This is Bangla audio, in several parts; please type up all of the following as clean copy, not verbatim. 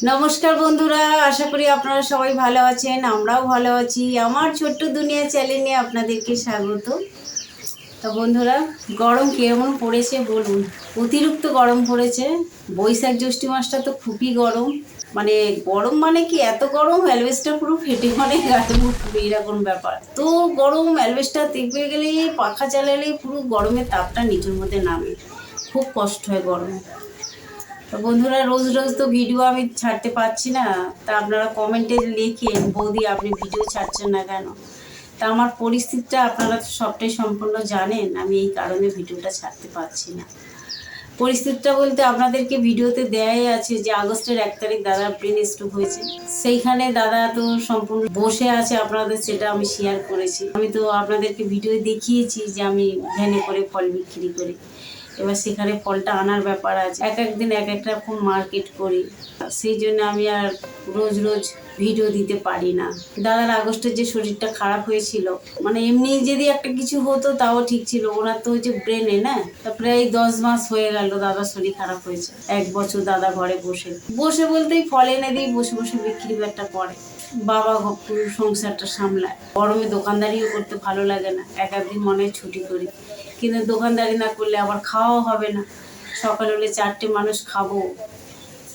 নমস্কার বন্ধুরা, আশা করি আপনারা সবাই ভালো আছেন। আমরাও ভালো আছি। আমার ছোট্ট দুনিয়া চ্যানেলে আপনাদেরকে স্বাগত। তো বন্ধুরা, গরম কেমন পড়েছে বলুন। অতিরিক্ত গরম পড়েছে। বৈশাখ জ্যৈষ্ঠ মাসটা তো খুবই গরম। মানে গরম মানে কি, এত গরম অ্যালবেস্টার পুরো ফেটে মানে গায়ে উঠবে এরকম ব্যাপার। তো গরম অ্যালবেস্টার টিপে গেলে, পাখা চালালে পুরো গরমের তাপটা নিচের মধ্যে নামে। খুব কষ্ট হয় গরমে। তো বন্ধুরা, রোজ রোজ তো ভিডিও আমি ছাড়তে পারছি না। তা আপনারা কমেন্টে লিখেন, বৌদি আপনি ভিডিও ছাড়ছেন না কেন। তা আমার পরিস্থিতিটা আপনারা তো সবটাই সম্পূর্ণ জানেন, আমি এই কারণে ভিডিওটা ছাড়তে পারছি না। পরিস্থিতিটা বলতে আপনাদেরকে ভিডিওতে দেয়াই আছে যে আগস্টের 1 তারিখ দাদার ব্রেন স্ট্রোক হয়েছে। সেইখানে দাদা তো সম্পূর্ণ বসে আছে, আপনাদের সেটা আমি শেয়ার করেছি। আমি তো আপনাদেরকে ভিডিও দেখিয়েছি যে আমি ভ্যানে করে ফল বিক্রি করি। এবার সেখানে ফলটা আনার ব্যাপার আছে, এক এক দিন এক এক রকম মার্কেট করি। সেই জন্য আমি আর রোজ রোজ ভিডিও দিতে পারি না। দাদার আগস্টের যে শরীরটা খারাপ হয়েছিল, মানে এমনি যদি একটা কিছু হতো তাও ঠিক ছিল, ওনার তো হচ্ছে ব্রেনে না। তা প্রায় 10 মাস হয়ে গেল দাদার শরীর খারাপ হয়েছে। 1 বছর দাদা ঘরে বসে বসে বলতেই ফল এনে দিই, বসে বসে বিক্রি একটা করে। বাবা পুরো সংসারটা সামলায়। গরমে দোকানদারিও করতে ভালো লাগে না, এক একদিন মনে হয় ছুটি করি। কিন্তু দোকানদারি না করলে আবার খাওয়াও হবে না। সকাল হলে 4টে মানুষ খাবো,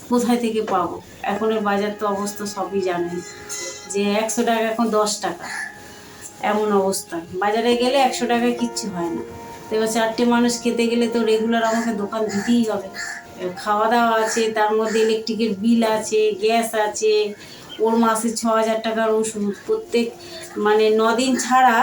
কোথায় থেকে পাবো। এখনের বাজার তো অবস্থা সবই জানেন, যে 100 টাকা এখন 10 টাকা, এমন অবস্থা। বাজারে গেলে 100 টাকায় কিচ্ছু হয় না। তো এবার 4টে মানুষ খেতে গেলে তো রেগুলার আমাকে দোকান দিতেই হবে। এবার খাওয়া দাওয়া আছে, তার মধ্যে ইলেকট্রিকের বিল আছে, গ্যাস আছে, ওর মাসে 6,000 টাকার ওষুধ প্রত্যেক, মানে 9 দিন ছাড়া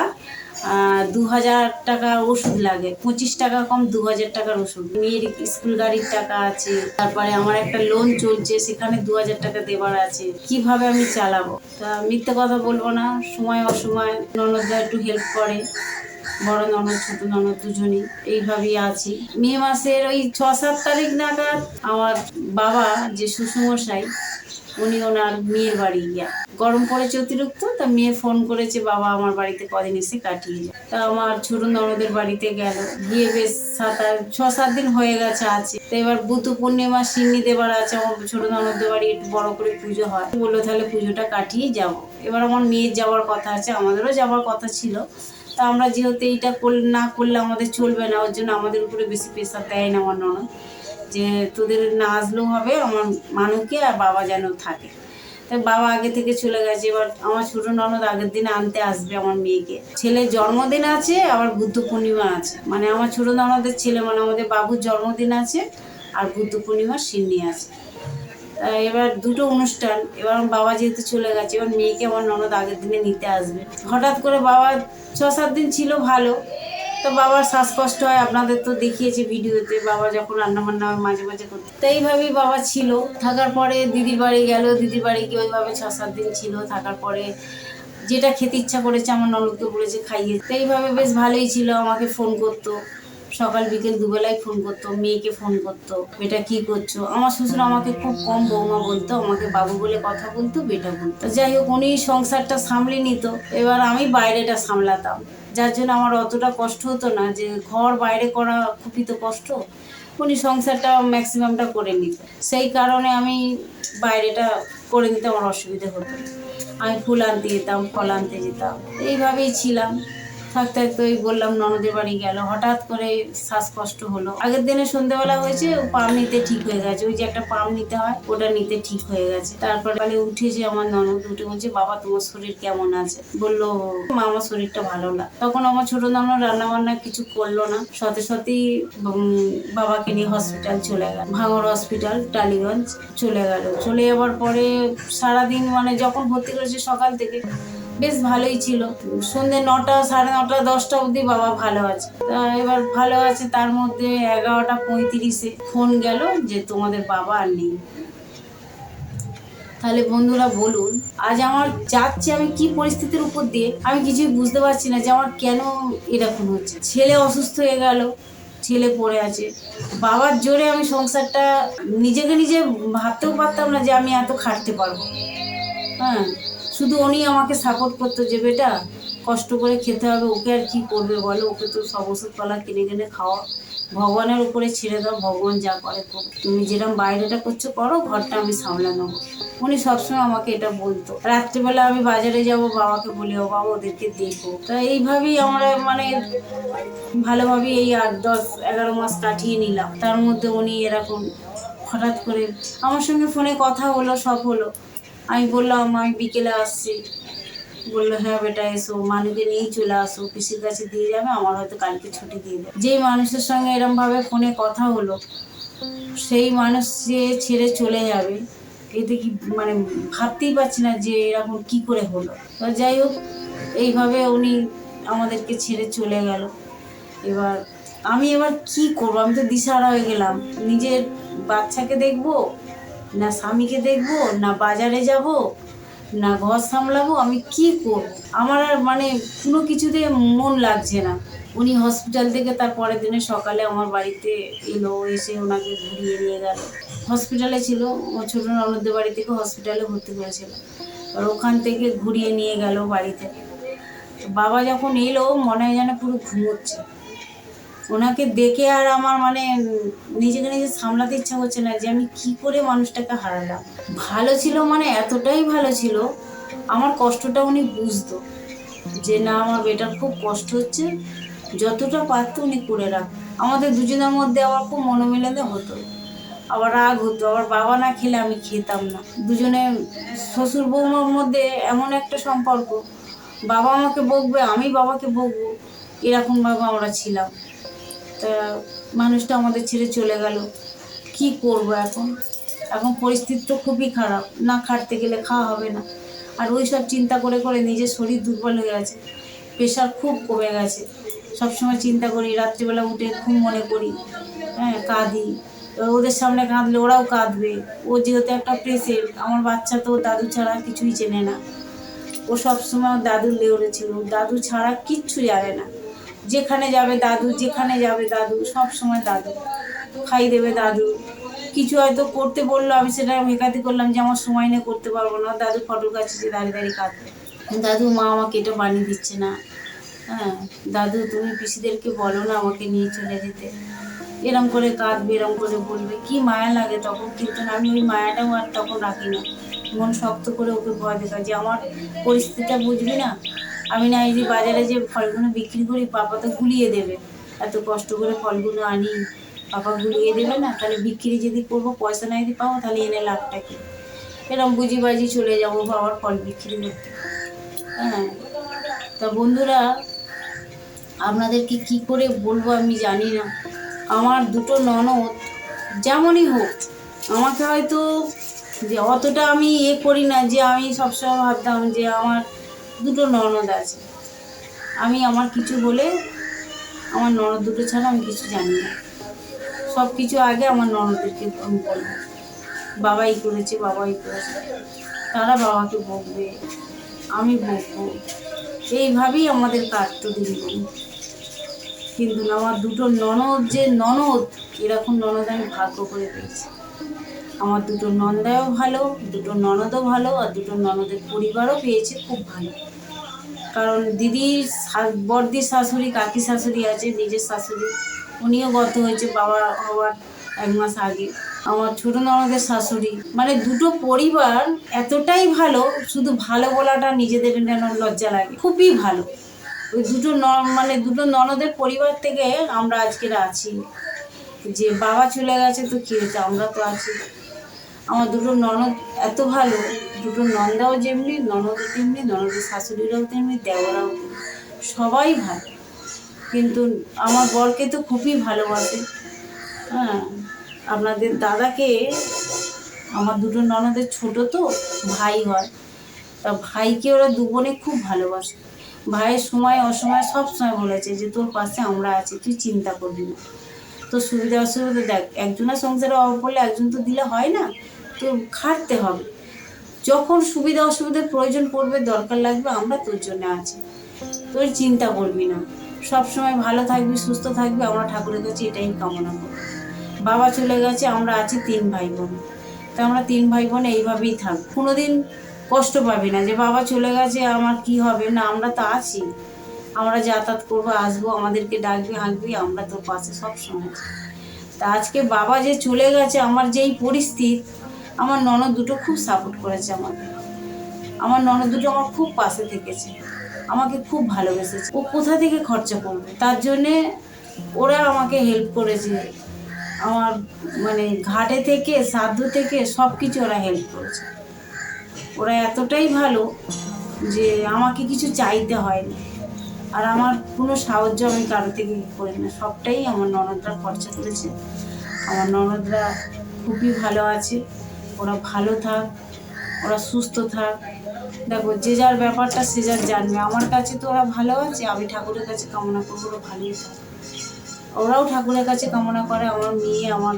2,000 টাকার ওষুধ লাগে। 25 টাকা কম 2,000 টাকার ওষুধ। মেয়ের স্কুল গাড়ির টাকা আছে, তারপরে আমার একটা লোন চলছে, সেখানে 2,000 টাকা দেবার আছে। কিভাবে আমি চালাবো? তা মিথ্যে কথা বলবো না, সময় অসময় ননদরা একটু হেল্প করে, বড় ননদ ছোট ননদ দুজনেই। এইভাবেই আছি। মে মাসের ওই 6-7 তারিখ নাগাদ আমার বাবা যে শ্বশুরমশাই, উনি ওনার মেয়ের বাড়ি গিয়া, গরম পড়েছে অতিরিক্ত, তা মেয়ে ফোন করেছে বাবা আমার বাড়িতে কদিন এসে কাটিয়ে যায়। তা আমার ছোট ননদের বাড়িতে গেল, গিয়ে বেশ 6-7 দিন হয়ে গেছে আছে। তো এবার বুদ্ধ পূর্ণিমা সিন্নি দেবার আছে, আমার ছোট ননদের বাড়ি একটু বড় করে পুজো হয়, বললো তাহলে পুজোটা কাটিয়ে যাব। এবার আমার মেয়ের যাওয়ার কথা আছে, আমাদেরও যাওয়ার কথা ছিল। তা আমরা যেহেতু এইটা না করলে আমাদের চলবে না, ওর জন্য আমাদের উপরে বেশি প্রেশার দেয় না আমার ননদ, যে তোদের না আসলেও হবে, আমার মানুকে আর বাবা যেন থাকে। তাই বাবা আগে থেকে চলে গেছে। এবার আমার ছোট ননদ আগের দিনে আনতে আসবে আমার মেয়েকে। ছেলের জন্মদিন আছে, আবার বুদ্ধ পূর্ণিমা আছে। মানে আমার ছোট ননদের ছেলে, মানে আমাদের বাবুর জন্মদিন আছে, আর বুদ্ধ পূর্ণিমার সিন্নি আছে। এবার দুটো অনুষ্ঠান। এবার আমার বাবা যেহেতু চলে গেছে, এবার মেয়েকে আমার ননদ আগের দিনে নিতে আসবে। হঠাৎ করে বাবা 6-7 দিন ছিল ভালো। তো বাবার শ্বাসকষ্ট হয়, আপনাদের তো দেখিয়েছি ভিডিওতে, বাবা যখন রান্না বান্না মাঝে মাঝে করতো। তো এইভাবেই বাবা ছিল। থাকার পরে দিদির বাড়ি গেল, দিদির বাড়ি গিয়ে ওইভাবে 6-7 দিন ছিল। থাকার পরে যেটা খেতে ইচ্ছা করেছে আমার ননদকে বলেছে খাইয়ে। তো এইভাবে বেশ ভালোই ছিল। আমাকে ফোন করতো, সকাল বিকেল দুবেলায় ফোন করতো, মেয়েকে ফোন করতো, বেটা কি করছো। আমার শ্বশুর আমাকে খুব কম বৌমা বলতো, আমাকে বাবু বলে কথা বলতো, বেটা বলতো। যাই হোক, উনি সংসারটা সামলে নিত, এবার আমি বাইরেটা সামলাতাম। যার জন্য আমার অতটা কষ্ট হতো না, যে ঘর বাইরে করা খুবই তো কষ্ট। উনি সংসারটা ম্যাক্সিমামটা করে নিত, সেই কারণে আমি বাইরেটা করে নিতে আমার অসুবিধে হতো। আমি ফুল আনতে যেতাম, ফল আনতে যেতাম, এইভাবেই ছিলাম। থাকতে থাকতে ওই বললাম ননদের বাড়ি গেল, হঠাৎ করে শ্বাসকষ্ট হলো। আগের দিনে সন্ধ্যেবেলা হয়েছে, পাম নিতে ঠিক হয়ে গেছে, ওই যে একটা পাম নিতে হয়, ওটা নিতে ঠিক হয়ে গেছে। তারপরে উঠেছে আমার ননদ, উঠে বলছে বাবা তোমার শরীর কেমন আছে। বললো মা আমার শরীরটা ভালো না। তখন আমার ছোট ননদ রান্না বান্না কিছু করলো না, সাথে সাথেই বাবাকে নিয়ে হসপিটাল চলে গেল, ভাঙড় হসপিটাল টালিগঞ্জ চলে গেল। চলে যাওয়ার পরে সারাদিন, মানে যখন ভর্তি করেছে সকাল থেকে বেশ ভালোই ছিল। সন্ধ্যে 9টা, 9:30, 10টা অবধি বাবা ভালো আছে। এবার ভালো আছে, তার মধ্যে 11টা 35-এ ফোন গেল যে তোমাদের বাবা আর নেই। তাহলে বন্ধুরা বলুন, আজ আমার যাচ্ছে আমি কি পরিস্থিতির উপর দিয়ে, আমি কিছুই বুঝতে পারছি না যে আমার কেন এরকম হচ্ছে। ছেলে অসুস্থ হয়ে গেল, ছেলে পড়ে আছে, বাবার জোরে আমি সংসারটা নিজেকে নিজে ভাবতেও পারতাম না যে আমি এত খাটতে পারবো। হ্যাঁ, শুধু উনি আমাকে সাপোর্ট করতো যে বেটা কষ্ট করে খেতে হবে, ওকে আর কি করবে বলো, ওকে তো সব ওষুধপালা কিনে কিনে খাওয়া, ভগবানের উপরে ছেড়ে দাও, ভগবান যা করে করো, তুমি যেরকম বাইরেটা করছো করো, ঘরটা আমি সামলে নেবো। উনি সবসময় আমাকে এটা বলতো। রাত্রিবেলা আমি বাজারে যাব, বাবাকে বলি ও বাবা ওদেরকে দেখো। তা এইভাবেই আমরা মানে ভালোভাবে এই 8, 10, 11 মাস কাটিয়ে নিলাম। তার মধ্যে উনি এরকম হঠাৎ করে আমার সঙ্গে ফোনে কথা হলো, সব হলো। আমি বললাম আমি বিকেলে আসছি। বললো হ্যাঁ বেটা এসো, মানুকে নিয়েই চলে আসো, পিসির কাছে দিয়ে যাবে, আমার হয়তো কালকে ছুটি দিয়ে দেবে। যেই মানুষের সঙ্গে এরম ভাবে ফোনে কথা হলো, সেই মানুষ যে ছেড়ে চলে যাবে, এতে কি মানে ভাবতেই পারছি না যে এরকম কি করে হলো। তো যাই হোক, এইভাবে উনি আমাদেরকে ছেড়ে চলে গেল। এবার কি করবো, আমি তো দিশাহারা হয়ে গেলাম। নিজের বাচ্চাকে দেখবো না, স্বামীকে দেখবো না, বাজারে যাব না, ঘর সামলাবো, আমি কি করব? আমার আর মানে কোনো কিছুতে মন লাগছে না। উনি হসপিটাল থেকে তার পরের দিনে সকালে আমার বাড়িতে এলো, এসে ওনাকে ঘুরিয়ে নিয়ে গেল। হসপিটালে ছিল, ও ছোট ননদের বাড়ি থেকে হসপিটালে ভর্তি করেছিল, আর ওখান থেকে ঘুরিয়ে নিয়ে গেল বাড়িতে। বাবা যখন এলো মনে হয় যেন পুরো ঘুমোচ্ছে। ওনাকে দেখে আর আমার মানে নিজেকে নিজে সামলাতে ইচ্ছা করছে না যে আমি কি করে মানুষটাকে হারালাম। ভালো ছিল মানে এতটাই ভালো ছিল, আমার কষ্টটা উনি বুঝতো যে না আমার বেটার খুব কষ্ট হচ্ছে, যতটা পারতো উনি করে রাখ। আমাদের দুজনের মধ্যে আবার খুব মনোমিলনে হতো, আবার রাগ হতো, আবার বাবা না খেলে আমি খেতাম না। দুজনে শ্বশুর বৌমার মধ্যে এমন একটা সম্পর্ক, বাবা আমাকে বকবে, আমি বাবাকে বকবো, এরকমভাবে আমরা ছিলাম। তা মানুষটা আমাদের ছেড়ে চলে গেল, কি করব এখন? এখন পরিস্থিতি তো খুবই খারাপ, না খাটতে গেলে খাওয়া হবে না। আর ওই সব চিন্তা করে করে নিজের শরীর দুর্বল হয়ে গেছে, প্রেশার খুব কমে গেছে। সবসময় চিন্তা করি, রাত্রিবেলা উঠে খুব মনে করি, হ্যাঁ কাঁদি। ওদের সামনে কাঁদলে ওরাও কাঁদবে। ও যেহেতু একটা পেশেন্ট, আমার বাচ্চা তো দাদু ছাড়া কিছুই চেনে না। ও সবসময় দাদুর লেউড়ে ছিল, দাদু ছাড়া কিচ্ছু জানে না। যেখানে যাবে দাদু, যেখানে যাবে দাদু, সব সময় দাদু খাই দেবে দাদু। কিছু হয়তো করতে বললো, আমি সেটা ভেকাতি করলাম যে আমার সময় নিয়ে করতে পারবো না, দাদু ফটোর কাছে যে দাঁড়িয়ে দাঁড়িয়ে কাঁদবে, দাদু মা আমাকে এটা বানিয়ে দিচ্ছে না, হ্যাঁ দাদু তুমি পিসিদেরকে বলো না আমাকে নিয়ে চলে যেতে। এরম করে কাঁদবে, এরম করে বলবে, কি মায়া লাগে তখন। কিন্তু আমি ওই মায়াটাও আর তখন রাখি না, মন শক্ত করে ওকে ভয় দেখা যে আমার পরিস্থিতিটা বুঝবি না, আমি না এই যে বাজারে যে ফলগুলো বিক্রি করি পাপা তো গুলিয়ে দেবে, এত কষ্ট করে ফলগুলো আনি পাপা গুলিয়ে দেবে না, তাহলে বিক্রি যদি করবো পয়সা না যদি পাবো তাহলে এনে লাভটা কি। এরকম বুঝি বাজি চলে যাবো বাবার ফল বিক্রি করতে। হ্যাঁ, তা বন্ধুরা আপনাদেরকে কি করে বলবো আমি জানি না। আমার দুটো ননদ যেমনই হোক, আমাকে হয়তো যে অতটা আমি করি না, যে আমি সবসময় ভাবতাম যে আমার দুটো ননদ আছে, আমি আমার কিছু বলে আমার ননদ দুটো ছাড়া আমি কিছু জানি না। সব কিছু আগে আমার ননদদেরকে আমি বলবো, বাবাই করেছে বাবাই করেছে, তারা বাবাকে বকবে, আমি বকবো, এইভাবেই আমাদের কাটতো দিনগুলো। কিন্তু আমার দুটো ননদ যে ননদ, এরকম ননদ আমি ভাগ্য করে পেয়েছি। আমার দুটো নন্দাও ভালো, দুটো ননদও ভালো, আর দুটো ননদের পরিবারও পেয়েছে খুব ভালো। কারণ দিদির বড়দির শাশুড়ি, কাকি শাশুড়ি আছে, নিজের শাশুড়ি, উনিও গত হয়েছে বাবা হওয়ার 1 মাস আগে। আমার ছোট ননদের শাশুড়ি, মানে দুটো পরিবার এতটাই ভালো, শুধু ভালো বলাটা নিজেদের যেন লজ্জা লাগে, খুবই ভালো। ওই দুটো মানে দুটো ননদের পরিবার থেকে আমরা আজকের আছি। যে বাবা চলে গেছে তো কী হয়েছে, আমরা তো আছি। আমার দুটো ননদ এত ভালো, দুটো নন্দাও যেমনি, ননদও তেমনি, ননদের শাশুড়িরাও তেমনি, দেওরাও তেমনি, সবাই ভালো। কিন্তু আমার বরকে তো খুবই ভালোবাসে। হ্যাঁ, আপনাদের দাদাকে, আমার দুটো ননদের ছোট তো ভাই হয়, তা ভাইকে ওরা দু বোনে খুব ভালোবাসে। ভাইয়ের সময় অসময় সব সময় বলেছে যে তোর পাশে আমরা আছি, তুই চিন্তা করবি না। তো সুবিধা অসুবিধা দেখ, একজনের সংসারে অভাব পড়লে একজন তো দিলে হয় না, তো খাটতে হবে। যখন সুবিধা অসুবিধার প্রয়োজন পড়বে, দরকার লাগবে, আমরা তোর জন্য আছি, তোর চিন্তা করবি না, সব সময় ভালো থাকবি, সুস্থ থাকবি, আমরা ঠাকুরের কাছে এটাই কামনা করি। বাবা চলে গেছে, আমরা আছি 3 ভাই বোন, তা আমরা 3 ভাই বোন এইভাবেই থাক, কোনোদিন কষ্ট পাবি না যে বাবা চলে গেছে আমার কি হবে, না আমরা তো আছি। আমরা যাতায়াত করবো, আসবো, আমাদেরকে ডাকবি হাঁকবি, আমরা তোর পাশে সবসময় আছি। তা আজকে বাবা যে চলে গেছে, আমার যেই পরিস্থিতি, আমার ননদ দুটো খুব সাপোর্ট করেছে আমাকে। আমার ননদ দুটো আমার খুব পাশে থেকেছে, আমাকে খুব ভালোবেসেছে। ও কোথা থেকে খরচা করবে, তার জন্যে ওরা আমাকে হেল্প করেছে। আমার মানে ঘাটে থেকে সাধ্য থেকে সব কিছু ওরা হেল্প করেছে। ওরা এতটাই ভালো যে আমাকে কিছু চাইতে হয়নি। আর আমার কোনো সাহায্য আমি কারো থেকে করি না, সবটাই আমার ননদরা খরচা করেছে। আমার ননদরা খুবই ভালো আছে, ওরা ভালো থাক, ওরা সুস্থ থাক। দেখো, যে যার ব্যাপারটা সে যার জানবে। আমার কাছে তো ওরা ভালো আছে, আমি ঠাকুরের কাছে কামনা করবো ওরা ভালোই থাকে। ওরাও ঠাকুরের কাছে কামনা করে আমার মেয়ে, আমার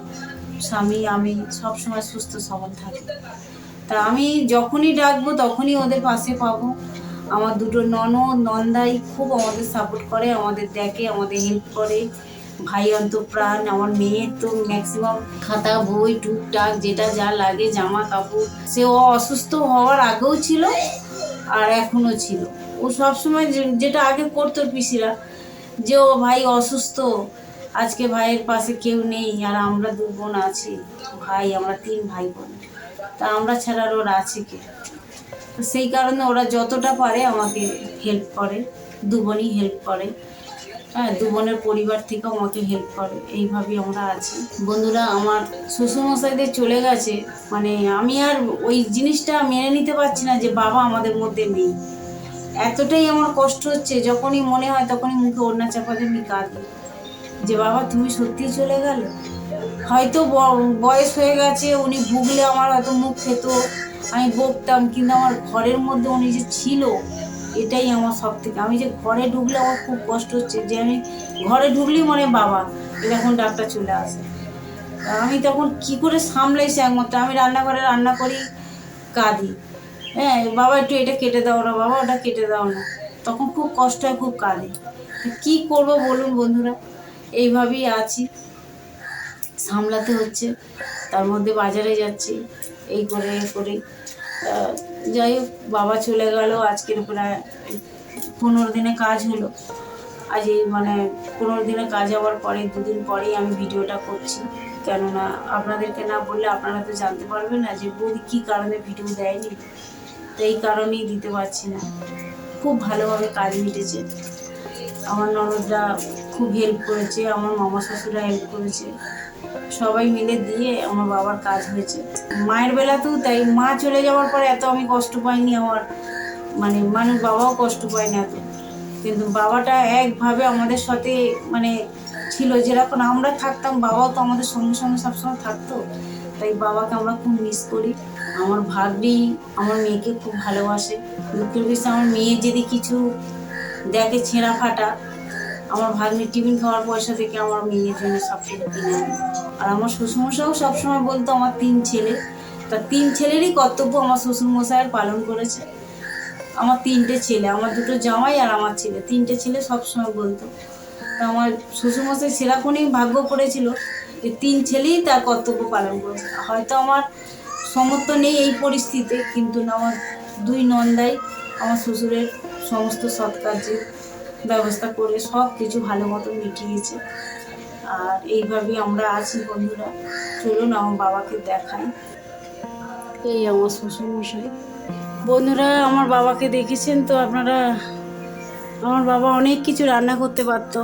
স্বামী, আমি সবসময় সুস্থ সবল থাকি। তা আমি যখনই ডাকবো তখনই ওদের পাশে পাবো। আমার দুটো নন্দাই খুব আমাদের সাপোর্ট করে, আমাদের দেখে, আমাদের হেল্প করে। ভাই অন্তপ্রাণ। আমার মেয়ের তো ম্যাক্সিমাম খাতা বই টুকটাক যেটা যা লাগে, জামা কাপড়, সে ও অসুস্থ হওয়ার আগেও ছিল আর এখনও ছিল। ও সবসময় যেটা আগে করতো পিসিরা, যে ও ভাই অসুস্থ, আজকে ভাইয়ের পাশে কেউ নেই, আর আমরা 2 বোন আছি, ভাই আমরা 3 ভাই বোন, তা আমরা ছাড়া আর ওর আছে কে? তো সেই কারণে ওরা যতটা পারে আমাকে হেল্প করে, 2 বোনই হেল্প করে। হ্যাঁ, 2 বোনের পরিবার থেকেও আমাকে হেল্প করে। এইভাবেই আমরা আছি। বন্ধুরা, আমার শ্বশুরমশাইদের চলে গেছে, মানে আমি আর ওই জিনিসটা মেনে নিতে পারছি না যে বাবা আমাদের মধ্যে নেই। এতটাই আমার কষ্ট হচ্ছে, যখনই মনে হয় তখনই মুখে ওড়না চাপা দিয়ে আমি কাঁদি যে বাবা তুমি সত্যিই চলে গেলে। হয়তো বয়স হয়ে গেছে, উনি ভুগলে আমার হয়তো মুখ খেত, আমি বকতাম, কিন্তু আমার ঘরের মধ্যে উনি যে ছিল, এটাই আমার সব থেকে। আমি যে ঘরে ঢুকলে আমার খুব কষ্ট হচ্ছে, যে আমি ঘরে ঢুকলেই মনে বাবা এরকম ডাক্তার চলে আসে। আমি তখন কি করে সামলাইছি, একমাত্র আমি রান্নাঘরে রান্না করি, কাঁদি। হ্যাঁ, বাবা একটু এটা কেটে দাও না, বাবা ওটা কেটে দাও না, তখন খুব কষ্ট হয়, খুব কাঁদি। কি করব বলুন বন্ধুরা, এইভাবেই আছি, সামলাতে হচ্ছে। তার মধ্যে বাজারে যাচ্ছি, এই করে যাই হোক, বাবা চলে গেল। আজকের প্রায় 15 দিনে কাজ হলো। আজ এই মানে 15 দিনে কাজ হওয়ার পরে 2 দিন পরেই আমি ভিডিওটা করছি। কেননা আপনাদেরকে না বললে আপনারা তো জানতে পারবেন না যে বৌদি কী কারণে ভিডিও দেয়নি। তো এই কারণেই দিতে পারছি না। খুব ভালোভাবে কাজ মিটেছে। আমার ননদরা খুব হেল্প করেছে, আমার মামা শ্বশুরা হেল্প করেছে, সবাই মিলে দিয়ে আমার বাবার কাজ হয়েছে। মায়ের বেলাতেও তাই, মা চলে যাওয়ার পরে এত আমি কষ্ট পাইনি। আমার মানুষ বাবাও কষ্ট পায় না এত, কিন্তু বাবাটা একভাবে আমাদের সাথে ছিল। যেরকম আমরা থাকতাম, বাবাও তো আমাদের সঙ্গে সঙ্গে সবসময় থাকতো। তাই বাবাকে আমরা খুব মিস করি। আমার ভাগ্নি আমার মেয়েকে খুব ভালোবাসে। দুঃখের বিষয়ে আমার মেয়ের যদি কিছু দেখে ছেঁড়া ফাটা, আমার ভাগ্নির টিফিন খাওয়ার পয়সা থেকে আমার মেয়ের জন্য সব কিছু কিনে আনে। আর আমার শ্বশুরমশাইও সবসময় বলতো আমার 3 ছেলে, তা 3 ছেলেরই কর্তব্য আমার শ্বশুরমশাইয়ের পালন করেছে। আমার 3টে ছেলে, আমার 2টো জামাই আর আমার ছেলে, 3টে ছেলে সবসময় বলতো। তা আমার শ্বশুরমশাই সেরকমই ভাগ্য করেছিল যে 3 ছেলেই তার কর্তব্য পালন করেছে। হয়তো আমার সমর্থ নেই এই পরিস্থিতিতে, কিন্তু আমার 2 নন্দাই আমার শ্বশুরের সমস্ত সৎ কাজের ব্যবস্থা করে সব কিছু ভালো মতো মিটিয়েছে। আর এইভাবেই আমরা আছি বন্ধুরা। চলুন আমার বাবাকে দেখাই। এই আমার শ্বশুরমশাই। বন্ধুরা, আমার বাবাকে দেখেছেন তো আপনারা। আমার বাবা অনেক কিছু রান্না করতে পারত।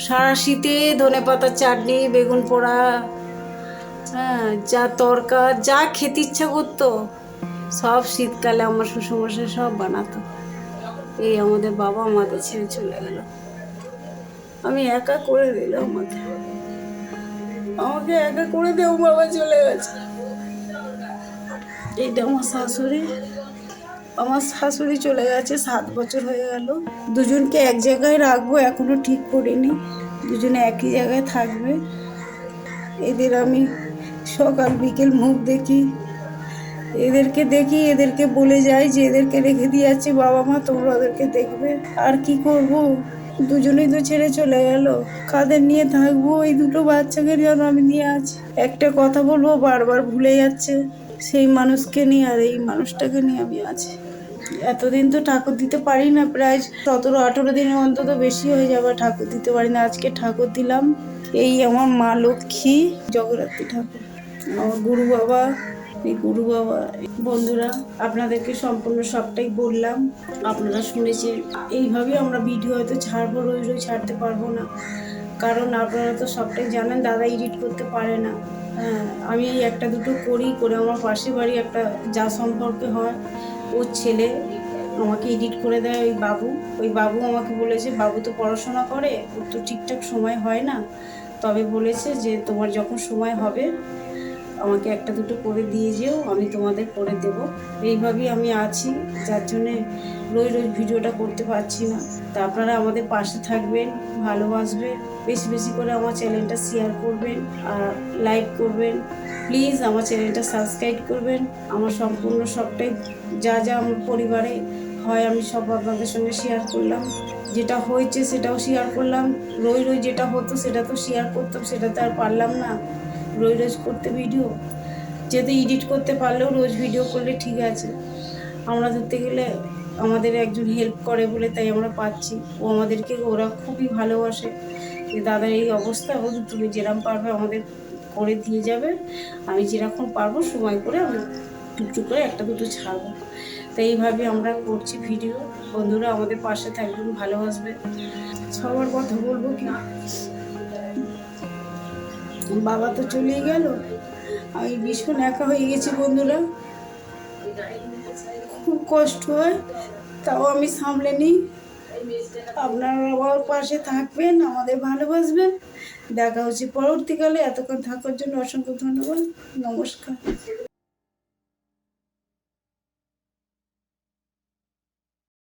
সারা শীতে ধনেপাতার চাটনি, বেগুন পোড়া, হ্যাঁ, যা তরকা, যা খেতে ইচ্ছা করতো সব শীতকালে আমার শ্বশুরমশাই সব বানাতো। এই আমাদের বাবা আমাদের ছেড়ে চলে গেল, আমি একা করে দিলাম। আমাকে একা করে দেও, বাবা চলে গেছে। এইটা আমার শাশুড়ি। আমার শাশুড়ি চলে গেছে, 7 বছর হয়ে গেল। দুজনকে এক জায়গায় রাখবো এখনো ঠিক করিনি, দুজনে একই জায়গায় থাকবে। এদের আমি সকাল বিকেল মুখ দেখি, এদেরকে বলে যাই যে এদেরকে রেখে দিয়ে যাচ্ছি, বাবা মা তোমরা ওদেরকে দেখবে। আর কি করব, দুজনেই তো ছেড়ে চলে গেল, কাদের নিয়ে থাকবো? এই 2টো বাচ্চাকে যেন আমি নিয়ে আছি। একটা কথা বলবো বারবার ভুলে যাচ্ছে, সেই মানুষকে নিয়ে আর এই মানুষটাকে নিয়ে আমি আছি। এতদিন তো ঠাকুর দিতে পারি না, প্রায় 17-18 দিনের অন্তত বেশি হয়ে যাবে ঠাকুর দিতে পারি না। আজকে ঠাকুর দিলাম। এই আমার মা লক্ষ্মী, জগদ্ধাত্রী ঠাকুর, আমার গুরু বাবা, এই গুরু বাবা। বন্ধুরা, আপনাদেরকে সম্পূর্ণ সবটাই বললাম, আপনারা শুনেছেন। এইভাবেই আমরা ভিডিও হয়তো ছাড়বো, রোজ রোজ ছাড়তে পারবো না, কারণ আপনারা তো সবটাই জানেন দাদা এডিট করতে পারে না। হ্যাঁ, আমি একটা দুটো করে আমার পাশের বাড়ি একটা যা সম্পর্কে হয় ওর ছেলে আমাকে এডিট করে দেয় ওই বাবু আমাকে বলেছে, বাবু তো পড়াশোনা করে, ওর তো ঠিকঠাক সময় হয় না, তবে বলেছে যে তোমার যখন সময় হবে আমাকে একটা দুটো করে দিয়ে যেও, আমি তোমাদের করে দেব। এইভাবেই আমি আছি, যার জন্যে রোজ রোজ ভিডিওটা করতে পারছি না। তা আপনারা আমাদের পাশে থাকবেন, ভালোবাসবেন, বেশি বেশি করে আমার চ্যানেলটা শেয়ার করবেন আর লাইক করবেন। প্লিজ আমার চ্যানেলটা সাবস্ক্রাইব করবেন। আমার সম্পূর্ণ সবটাই যা যা আমার পরিবারে হয় আমি সব আপনাদের সঙ্গে শেয়ার করলাম। যেটা হয়েছে সেটাও শেয়ার করলাম। রোজ রোজ যেটা হতো সেটা তো শেয়ার করতাম, সেটা তো আর পারলাম না রোজ রোজ করতে ভিডিও। যেহেতু এডিট করতে পারলেও রোজ ভিডিও করলে ঠিক আছে, আমরা ধরতে গেলে আমাদের একজন হেল্প করে বলে তাই আমরা পাচ্ছি। ওরা খুবই ভালোবাসে যে দাদার এই অবস্থা, তুমি যেরকম পারবে আমাদের করে দিয়ে যাবে, আমি যেরকম পারবো সময় করে আমি টুকটুক করে একটা দুটো ছাড়বো। তাই এইভাবে আমরা করছি ভিডিও। বন্ধুরা আমাদের পাশে থাকবেন, ভালোবাসবে। সবার কথা বলবো কি, বাবা তো চলেই গেল, আমি ভীষণ একা হয়ে গেছি বন্ধুরা, খুব কষ্ট হয়, তাও আমি সামলে নিই। আপনারা আমার পাশে থাকবেন, আমাদের ভালোবাসবেন। দেখা হচ্ছে পরবর্তীকালে। এতক্ষণ থাকার জন্য অসংখ্য ধন্যবাদ। নমস্কার।